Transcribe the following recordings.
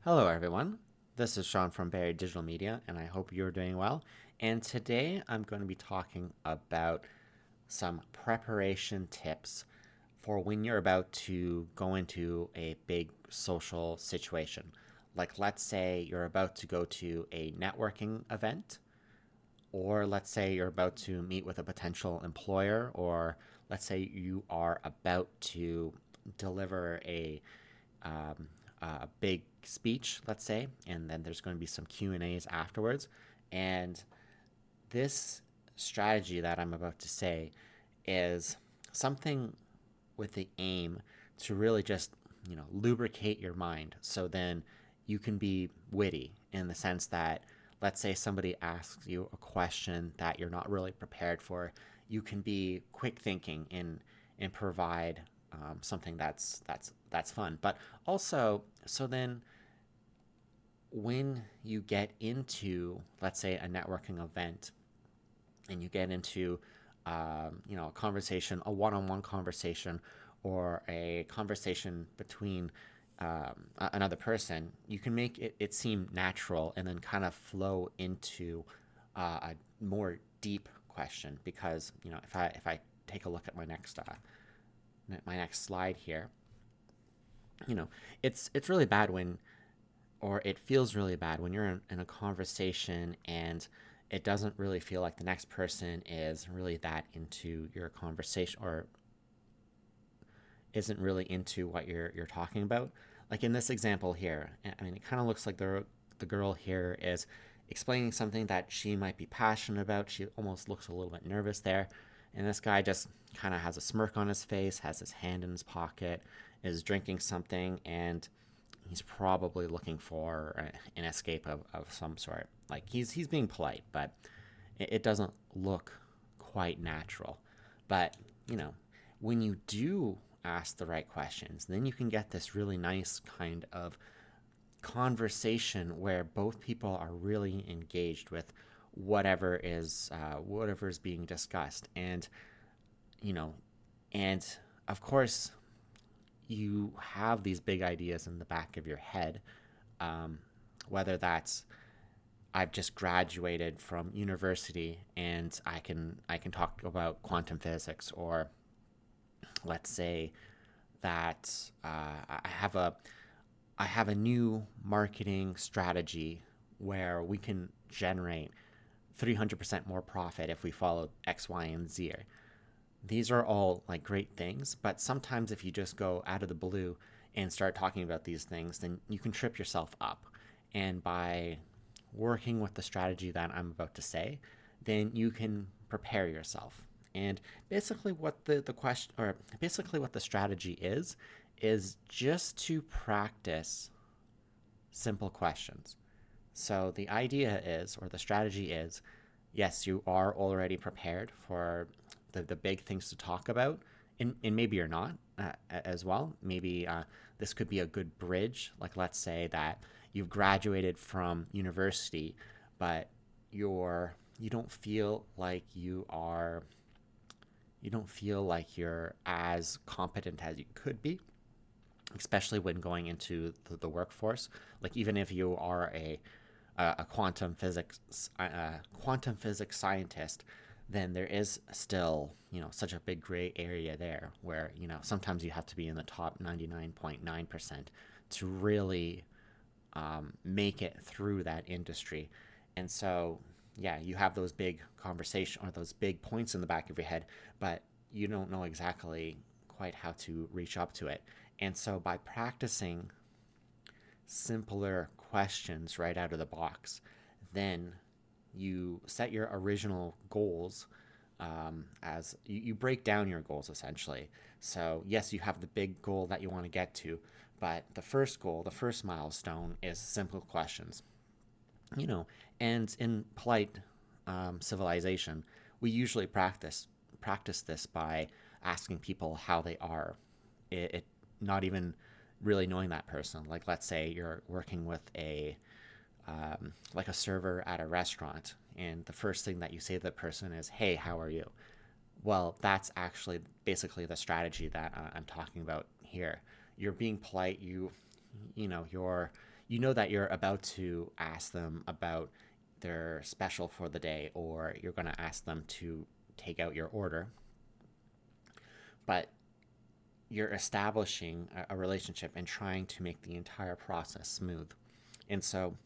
Hello, everyone. This is Sean from Barry Digital Media, and I hope you're doing well. And today I'm going to be talking about some preparation tips for when you're about to go into a big social situation. Like, let's say you're about to go to a networking event, or let's say you're about to meet with a potential employer, or let's say you are about to deliver um, a big speech, let's say, and then there's going to be some Q and A's afterwards. And this strategy that I'm about to say is something with the aim to really just lubricate your mind, so then you can be witty in the sense that, let's say somebody asks you a question that you're not really prepared for, you can be quick thinking and provide something that's fun. But also, so then when you get into, let's say, a networking event, and you get into a conversation, a one-on-one conversation, or a conversation between another person, you can make it seem natural and then kind of flow into a more deep question. Because if I take a look at my next slide here, you know it's really bad when, or it feels really bad when you're in a conversation and it doesn't really feel like the next person is really that into your conversation, or isn't really into what you're talking about. Like in this example here, I mean, it kind of looks like the girl here is explaining something that she might be passionate about. She almost looks a little bit nervous there. And this guy just kind of has a smirk on his face, has his hand in his pocket, is drinking something, and he's probably looking for an escape of some sort. Like he's being polite, but it doesn't look quite natural. But you know, when you do ask the right questions, then you can get this really nice kind of conversation where both people are really engaged with whatever is being discussed. And you know and of course, you have these big ideas in the back of your head, um, whether that's, I've just graduated from university and I can talk about quantum physics, or let's say that I have a new marketing strategy where we can generate 300% more profit if we follow X, Y, and Z. These are all like great things, but sometimes if you just go out of the blue and start talking about these things, then you can trip yourself up. And by working with the strategy that I'm about to say, then you can prepare yourself. And basically what the question, or basically what the strategy is just to practice simple questions. So the idea is, or the strategy is, yes, you are already prepared for the big things to talk about, and maybe you're not as well. Maybe this could be a good bridge. Like, let's say that you've graduated from university, but you don't feel like you're as competent as you could be, especially when going into the workforce. Like, even if you are a quantum physics scientist, then there is still such a big gray area there where sometimes you have to be in the top 99.9% to really make it through that industry. And so, yeah, you have those big conversation, or those big points in the back of your head, but you don't know exactly quite how to reach up to it. And so by practicing simpler questions right out of the box, then you set your original goals, as you break down your goals essentially. So, yes, you have the big goal that you want to get to, but the first goal, the first milestone, is simple questions. You know, and in polite civilization, we usually practice this by asking people how they are. It not even really knowing that person. Like, let's say you're working with a server at a restaurant, and the first thing that you say to the person is, "Hey, how are you?" Well, that's actually basically the strategy that I'm talking about here. You're being polite. You know, you know that you're about to ask them about their special for the day, or you're going to ask them to take out your order, but you're establishing a relationship and trying to make the entire process smooth. And so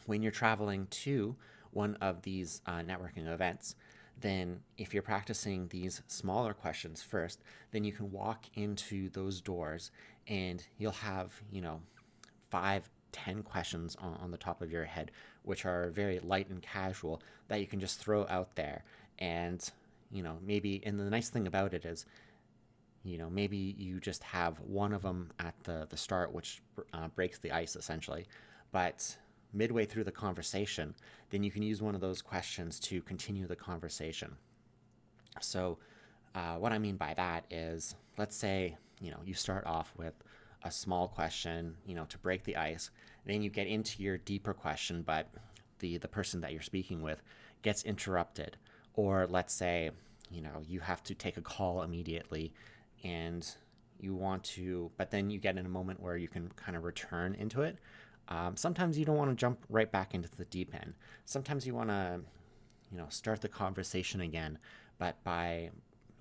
when you're traveling to one of these networking events, then if you're practicing these smaller questions first, then you can walk into those doors and you'll have, 5, 10 questions on the top of your head, which are very light and casual that you can just throw out there. And, maybe, and the nice thing about it is, maybe you just have one of them at the start, which breaks the ice essentially. But midway through the conversation, then you can use one of those questions to continue the conversation. So, what I mean by that is, let's say, you start off with a small question, to break the ice. Then you get into your deeper question, but the person that you're speaking with gets interrupted. Or let's say, you have to take a call immediately and you want to, but then you get in a moment where you can kind of return into it. Sometimes you don't want to jump right back into the deep end. Sometimes you want to, start the conversation again, but by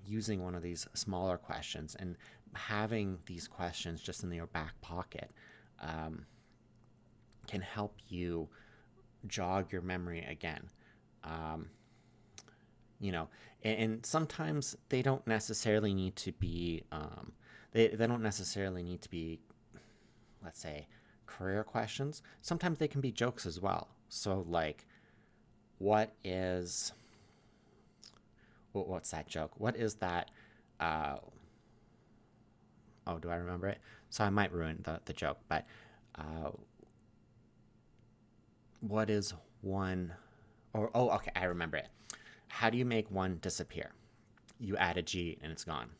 using one of these smaller questions and having these questions just in your back pocket um, can help you jog your memory again. Um, and sometimes they don't necessarily need to be, they don't necessarily need to be, let's say, career questions. Sometimes they can be jokes as well. So, like, what is, what's that joke? What is that? Uh, oh, do I remember it? So I might ruin the joke, but uh, what is one, or, oh, okay, I remember it. How do you make one disappear? You add a G and it's gone.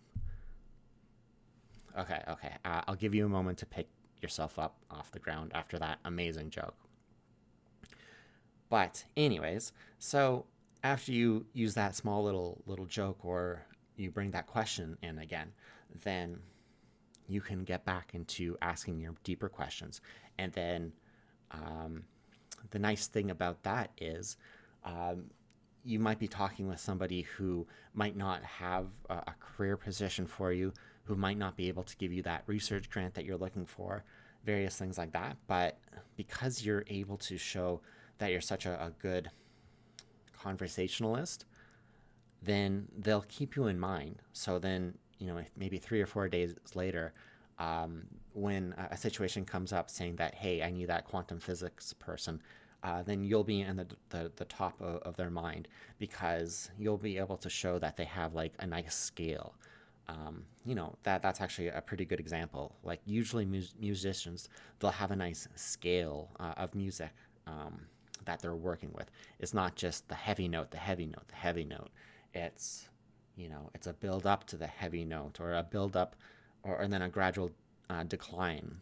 Okay, okay. I'll give you a moment to pick yourself up off the ground after that amazing joke. But anyways, so after you use that small little joke, or you bring that question in again, then you can get back into asking your deeper questions. And then um, the nice thing about that is um, you might be talking with somebody who might not have a career position for you, who might not be able to give you that research grant that you're looking for, various things like that. But because you're able to show that you're such a good conversationalist, then they'll keep you in mind. So then, if maybe 3 or 4 days later, when a situation comes up saying that, hey, I need that quantum physics person, then you'll be in the top of their mind, because you'll be able to show that they have like a nice scale. That's actually a pretty good example. Like usually musicians, they'll have a nice scale of music that they're working with. It's not just the heavy note, the heavy note, the heavy note. It's it's a build up to the heavy note, or a build up, or and then a gradual decline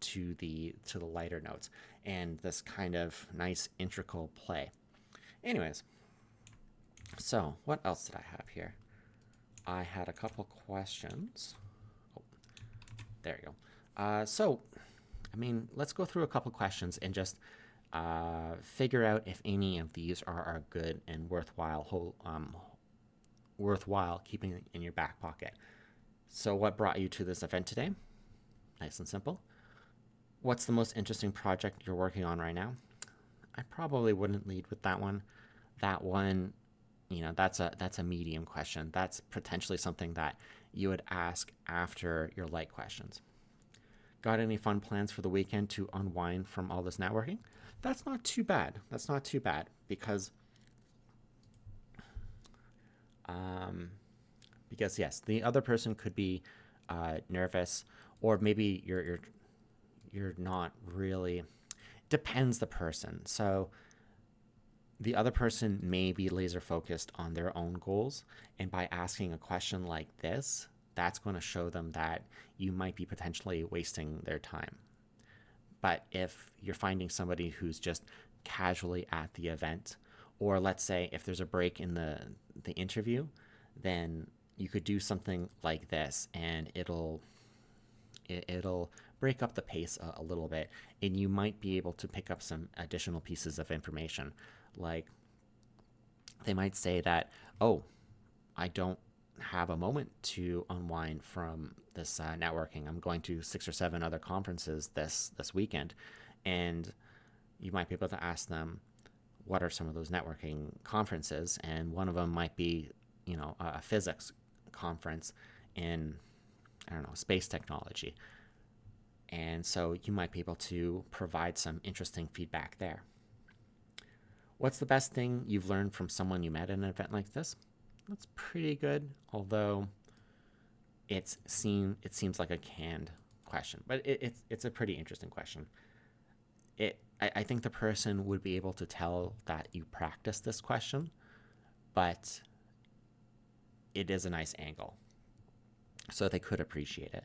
to the lighter notes, and this kind of nice integral play. Anyways, so what else did I have here? I had a couple questions. Oh, there you go. So, I mean, let's go through a couple questions and just figure out if any of these are good and worthwhile keeping in your back pocket. So, what brought you to this event today? Nice and simple. What's the most interesting project you're working on right now? I probably wouldn't lead with that one. That one, that's a medium question. That's potentially something that you would ask after your light questions. Got any fun plans for the weekend to unwind from all this networking? That's not too bad. That's not too bad, because um, yes, the other person could be nervous, or maybe you're not really. Depends the person. So the other person may be laser focused on their own goals, and by asking a question like this, that's going to show them that you might be potentially wasting their time. But if you're finding somebody who's just casually at the event, or let's say if there's a break in the interview, then you could do something like this, and it'll break up the pace a little bit, and you might be able to pick up some additional pieces of information. Like they might say that, oh, I don't have a moment to unwind from this networking. I'm going to 6 or 7 other conferences this weekend, and you might be able to ask them what are some of those networking conferences, and one of them might be, a physics conference in, I don't know, space technology, and so you might be able to provide some interesting feedback there. What's the best thing you've learned from someone you met at an event like this? That's pretty good, although it seems like a canned question, but it's a pretty interesting question. I think the person would be able to tell that you practice this question, but it is a nice angle, so they could appreciate it.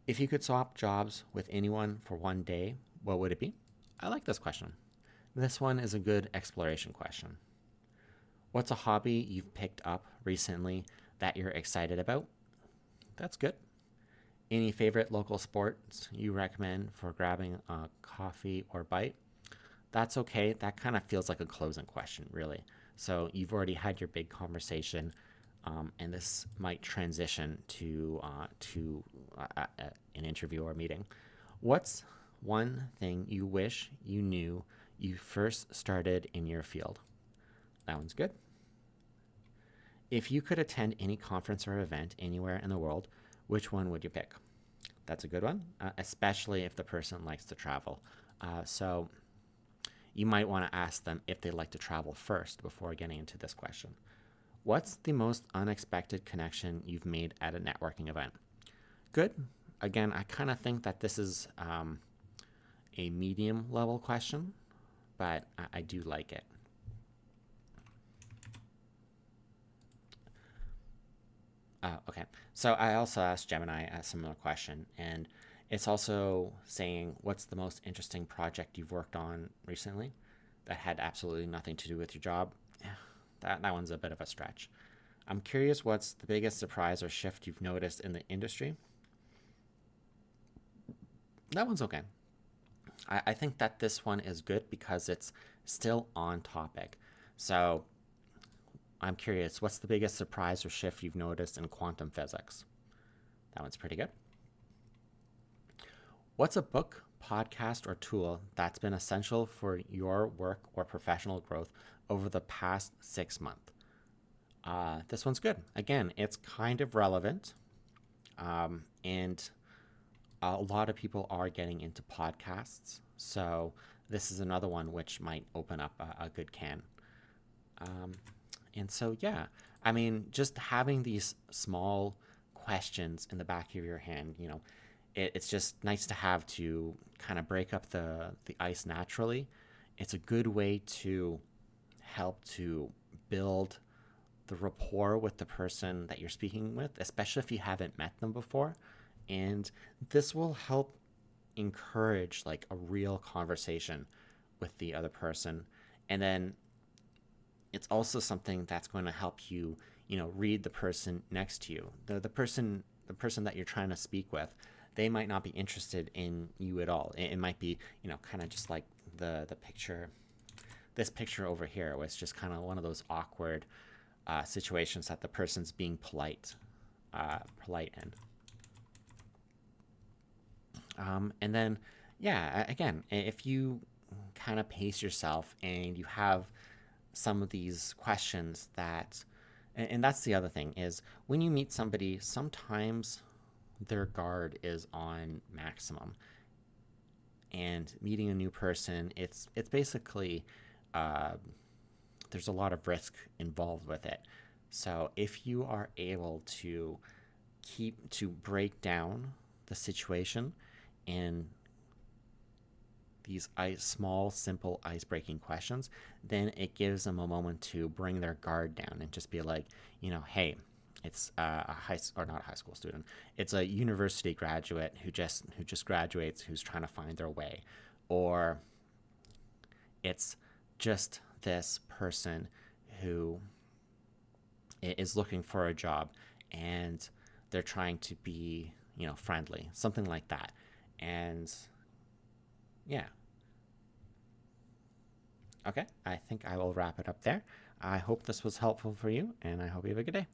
If you could swap jobs with anyone for one day, what would it be? I like this question. This one is a good exploration question. What's a hobby you've picked up recently that you're excited about? That's good. Any favorite local sports you recommend for grabbing a coffee or bite? That's okay. That kind of feels like a closing question, really. So you've already had your big conversation, and this might transition to an interview or meeting. What's one thing you wish you knew you first started in your field? That one's good. If you could attend any conference or event anywhere in the world, which one would you pick? That's a good one, especially if the person likes to travel. So you might want to ask them if they like to travel first before getting into this question. What's the most unexpected connection you've made at a networking event? Good. Again, I kind of think that this is a medium level question, but I do like it. Okay, so I also asked Gemini a similar question, and it's also saying, what's the most interesting project you've worked on recently that had absolutely nothing to do with your job? That one's a bit of a stretch. I'm curious, what's the biggest surprise or shift you've noticed in the industry? That one's okay. I think that this one is good because it's still on topic. So I'm curious, what's the biggest surprise or shift you've noticed in quantum physics? That one's pretty good. What's a book, podcast, or tool that's been essential for your work or professional growth over the past 6 months? This one's good. Again, it's kind of relevant, and a lot of people are getting into podcasts. So this is another one which might open up a good can. Um, and so, yeah, I mean, just having these small questions in the back of your hand, it's just nice to have to kind of break up the ice naturally. It's a good way to help to build the rapport with the person that you're speaking with, especially if you haven't met them before. And this will help encourage like a real conversation with the other person. And then it's also something that's going to help you, read the person next to you. The person that you're trying to speak with, they might not be interested in you at all. It might be, kind of just like the picture, this picture over here, was just kind of one of those awkward situations that the person's being polite in. And then, yeah, again, if you kind of pace yourself and you have some of these questions and that's the other thing is when you meet somebody, sometimes their guard is on maximum. And meeting a new person, it's basically uh, there's a lot of risk involved with it. So if you are able to break down the situation in these small, simple ice-breaking questions, then it gives them a moment to bring their guard down and just be like, hey, it's a not a high school student. It's a university graduate who just graduates, who's trying to find their way, or it's just this person who is looking for a job and they're trying to be, friendly, something like that. And yeah, okay, I think I will wrap it up there. I hope this was helpful for you, and I hope you have a good day.